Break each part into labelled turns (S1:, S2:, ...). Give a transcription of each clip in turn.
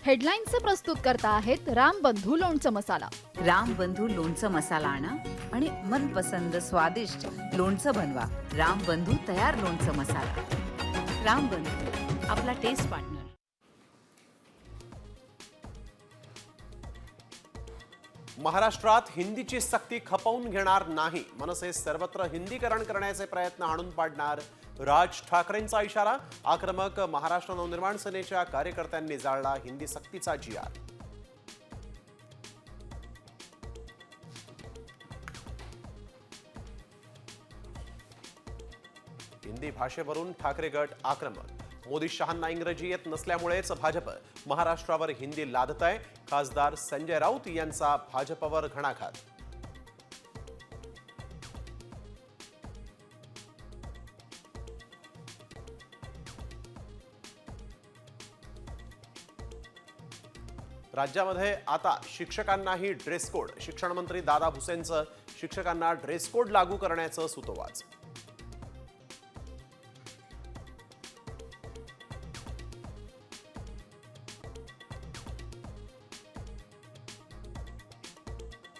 S1: हेडलाईन्सचे प्रस्तुत करता आहेत रामबंधू लोणचं मसाला.
S2: रामबंधू लोणचं मसाला आणा आणि मनपसंद स्वादिष्ट लोणचं बनवा. रामबंधू तयार लोणचं मसाला. रामबंधू, आपला टेस्ट पार्टनर.
S3: महाराष्ट्रात हिंदीची सक्ती खपवून घेणार नाही. मनसे सर्वत्र हिंदीकरण करण्याचे प्रयत्न हाणून पाडणार. राज ठाकरेंचा इशारा. आक्रमक महाराष्ट्र नवनिर्माण सेनेच्या कार्यकर्त्यांनी जाळला हिंदी सक्तीचा GR. हिंदी भाषेवरून ठाकरे गट आक्रमक. मोदी शहांना इंग्रजी येत नसल्यामुळेच भाजप महाराष्ट्रावर हिंदी लादतंय. खासदार संजय राऊत यांचा भाजपवर घणाघात. राज्यामध्ये आता शिक्षकांनाही ड्रेस कोड. शिक्षण मंत्री दादा भुसेंचं शिक्षकांना ड्रेस कोड लागू करण्याचं सुतोवाच.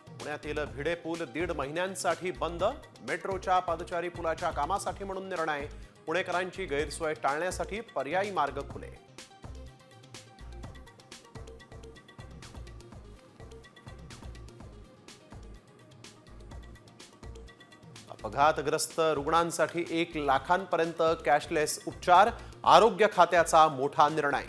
S3: पुण्यातील भिडे पूल 1.5 महिन्यांसाठी बंद. मेट्रोच्या पादचारी पुलाच्या कामासाठी म्हणून निर्णय. पुणेकरांची गैरसोय टाळण्यासाठी पर्यायी मार्ग खुले. अपघातग्रस्त रुग्णांसाठी 1 लाखांपर्यंत कॅशलेस उपचार. आरोग्य खात्याचा मोठा निर्णय.